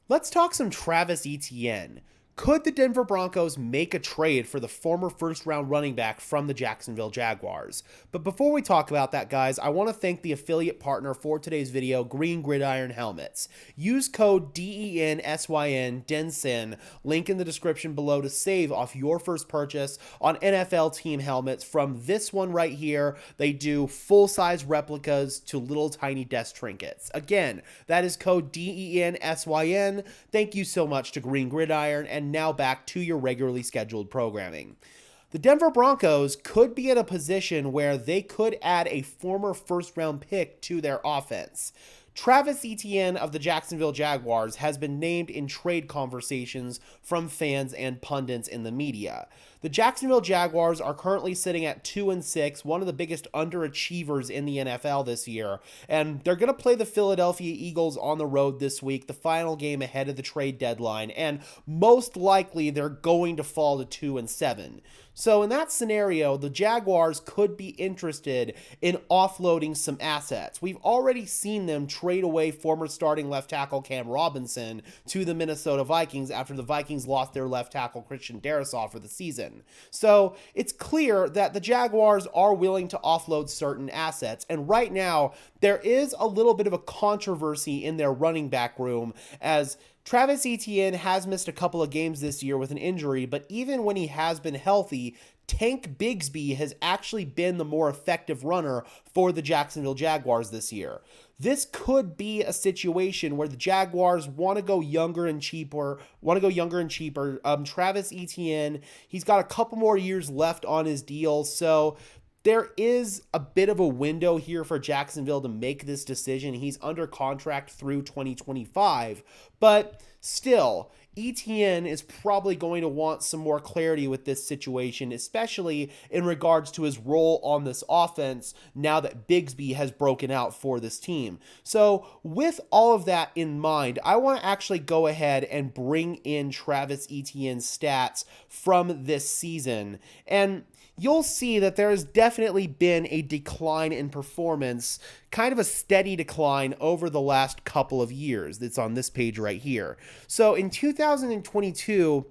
Let's talk some Travis Etienne. Could the Denver Broncos make a trade for the former first round running back from the Jacksonville Jaguars? But before we talk about that, guys, I want to thank the affiliate partner for today's video, Green Gridiron Helmets. Use code DENSYN, DENSYN, link in the description below to save off your first purchase on NFL team helmets. From this one right here, they do full-size replicas to little tiny desk trinkets. Again, that is code DENSYN. Thank you so much to Green Gridiron, and now back to your regularly scheduled programming. The Denver Broncos could be in a position where they could add a former first-round pick to their offense. Travis Etienne of the Jacksonville Jaguars has been named in trade conversations from fans and pundits in the media. The Jacksonville Jaguars are currently sitting at 2-6, one of the biggest underachievers in the NFL this year, and they're going to play the Philadelphia Eagles on the road this week, the final game ahead of the trade deadline, and most likely they're going to fall to 2-7. So in that scenario, the Jaguars could be interested in offloading some assets. We've already seen them trade away former starting left tackle Cam Robinson to the Minnesota Vikings after the Vikings lost their left tackle Christian Darrisaw for the season. So it's clear that the Jaguars are willing to offload certain assets, and right now there is a little bit of a controversy in their running back room, as Travis Etienne has missed a couple of games this year with an injury, but even when he has been healthy, Tank Bigsby has actually been the more effective runner for the Jacksonville Jaguars this year. This could be a situation where the Jaguars want to go younger and cheaper. Travis Etienne, he's got a couple more years left on his deal, so there is a bit of a window here for Jacksonville to make this decision. He's under contract through 2025, but still, Etienne is probably going to want some more clarity with this situation, especially in regards to his role on this offense now that Bigsby has broken out for this team. So with all of that in mind, I want to actually go ahead and bring in Travis Etienne's stats from this season, and you'll see that there has definitely been a decline in performance, kind of a steady decline over the last couple of years. That's on this page right here. So in 2022,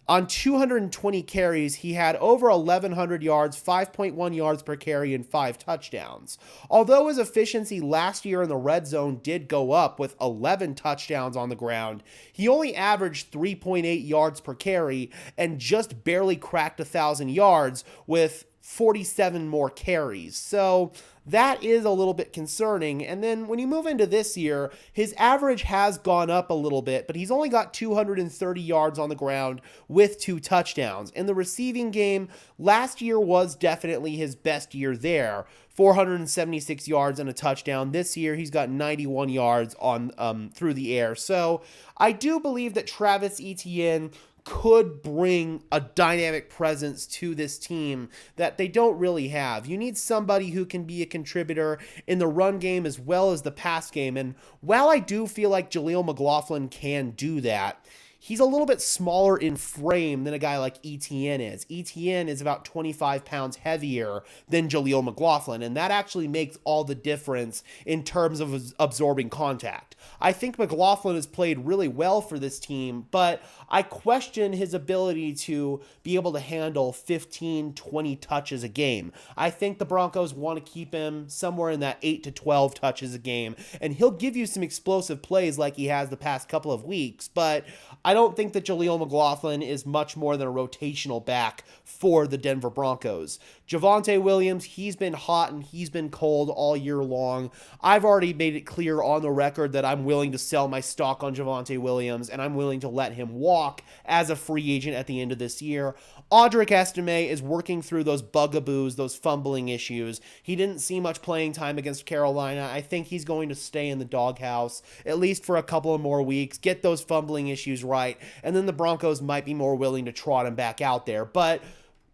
on 220 carries, he had over 1,100 yards, 5.1 yards per carry, and 5 touchdowns. Although his efficiency last year in the red zone did go up with 11 touchdowns on the ground, he only averaged 3.8 yards per carry and just barely cracked 1,000 yards with 47 more carries. So that is a little bit concerning. And then when you move into this year, his average has gone up a little bit, but he's only got 230 yards on the ground with 2 touchdowns. In the receiving game, last year was definitely his best year there. 476 yards and a touchdown. This year, he's got 91 yards on through the air. So I do believe that Travis Etienne could bring a dynamic presence to this team that they don't really have. You need somebody who can be a contributor in the run game as well as the pass game. And while I do feel like Jaleel McLaughlin can do that, he's a little bit smaller in frame than a guy like Etienne is. Etienne is about 25 pounds heavier than Jaleel McLaughlin, and that actually makes all the difference in terms of absorbing contact. I think McLaughlin has played really well for this team, but I question his ability to be able to handle 15, 20 touches a game. I think the Broncos want to keep him somewhere in that 8 to 12 touches a game, and he'll give you some explosive plays like he has the past couple of weeks, but I don't think that Jaleel McLaughlin is much more than a rotational back for the Denver Broncos. Javonte Williams, he's been hot and he's been cold all year long. I've already made it clear on the record that I'm willing to sell my stock on Javonte Williams, and I'm willing to let him walk as a free agent at the end of this year. Audric Estime is working through those bugaboos, those fumbling issues. He didn't see much playing time against Carolina. I think he's going to stay in the doghouse, at least for a couple of more weeks, get those fumbling issues right, and then the Broncos might be more willing to trot him back out there. But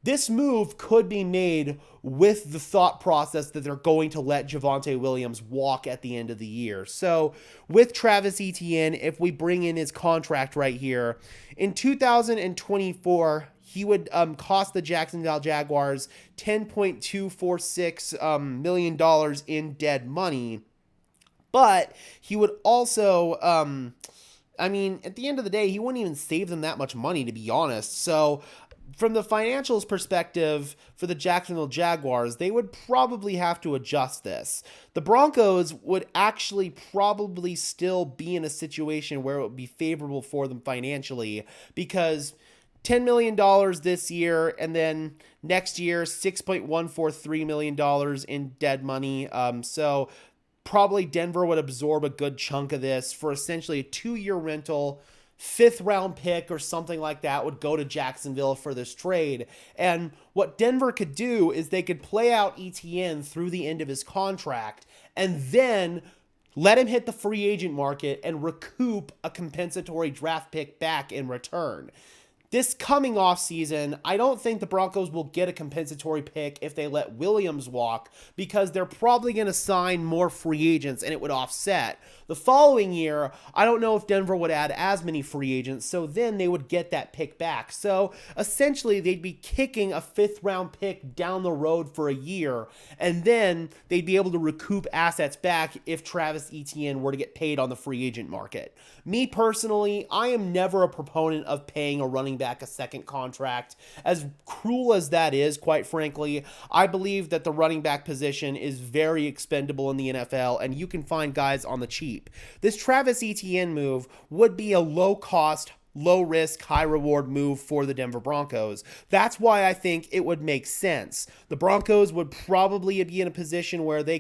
this move could be made with the thought process that they're going to let Javonte Williams walk at the end of the year. So with Travis Etienne, if we bring in his contract right here, in 2024, he would cost the Jacksonville Jaguars $10.246 million in dead money, but he would also I mean, at the end of the day, he wouldn't even save them that much money, to be honest. So from the financials perspective for the Jacksonville Jaguars, they would probably have to adjust this. The Broncos would actually probably still be in a situation where it would be favorable for them financially, because $10 million this year, and then next year, $6.143 million in dead money. So probably Denver would absorb a good chunk of this for essentially a 2-year rental. 5th round pick or something like that would go to Jacksonville for this trade. And what Denver could do is they could play out Etienne through the end of his contract and then let him hit the free agent market and recoup a compensatory draft pick back in return. This coming offseason, I don't think the Broncos will get a compensatory pick if they let Williams walk, because they're probably going to sign more free agents and it would offset. The following year, I don't know if Denver would add as many free agents, so then they would get that pick back. So essentially, they'd be kicking a 5th round pick down the road for a year, and then they'd be able to recoup assets back if Travis Etienne were to get paid on the free agent market. Me personally, I am never a proponent of paying a running back a second contract. As cruel as that is, quite frankly, I believe that the running back position is very expendable in the NFL, and you can find guys on the cheap. This Travis Etienne move would be a low-cost, low-risk, high-reward move for the Denver Broncos. That's why I think it would make sense. The Broncos would probably be in a position where they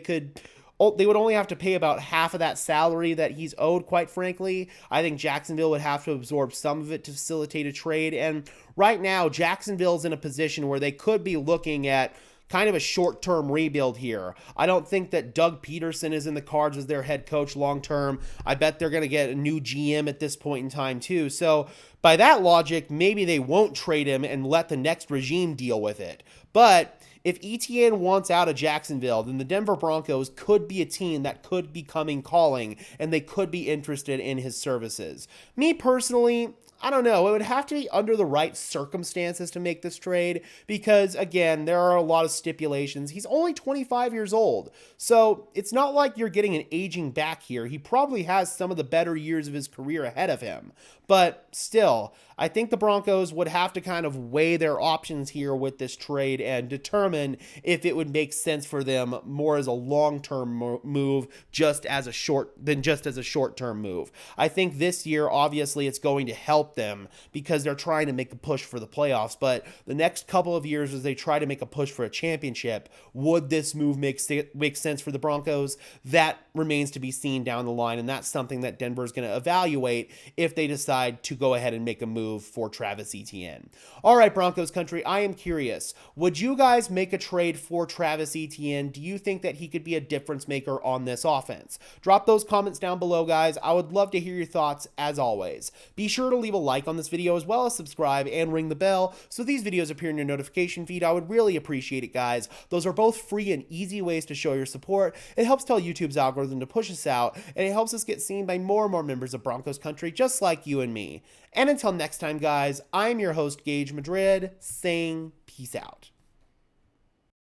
would only have to pay about half of that salary that he's owed, quite frankly. I think Jacksonville would have to absorb some of it to facilitate a trade. And right now, Jacksonville's in a position where they could be looking at kind of a short-term rebuild here. I don't think that Doug Peterson is in the cards as their head coach long-term. I bet they're going to get a new GM at this point in time, too. So by that logic, maybe they won't trade him and let the next regime deal with it. But if Etienne wants out of Jacksonville, then the Denver Broncos could be a team that could be coming calling, and they could be interested in his services. Me personally, I don't know. It would have to be under the right circumstances to make this trade because, again, there are a lot of stipulations. He's only 25 years old, so it's not like you're getting an aging back here. He probably has some of the better years of his career ahead of him, but still, I think the Broncos would have to kind of weigh their options here with this trade and determine if it would make sense for them more as a long-term move just as a short-term move. I think this year, obviously, it's going to help them because they're trying to make a push for the playoffs, but the next couple of years as they try to make a push for a championship, would this move make sense for the Broncos? That remains to be seen down the line, and that's something that Denver is going to evaluate if they decide to go ahead and make a move for Travis Etienne. All right, Broncos country, I am curious. Would you guys make a trade for Travis Etienne? Do you think that he could be a difference maker on this offense? Drop those comments down below, guys. I would love to hear your thoughts as always. Be sure to leave a like on this video as well as subscribe and ring the bell so these videos appear in your notification feed. I would really appreciate it, guys. Those are both free and easy ways to show your support. It helps tell YouTube's algorithm to push us out, and it helps us get seen by more and more members of Broncos country just like you and me. And until next time, guys, I'm your host, Gage Madrid, saying peace out.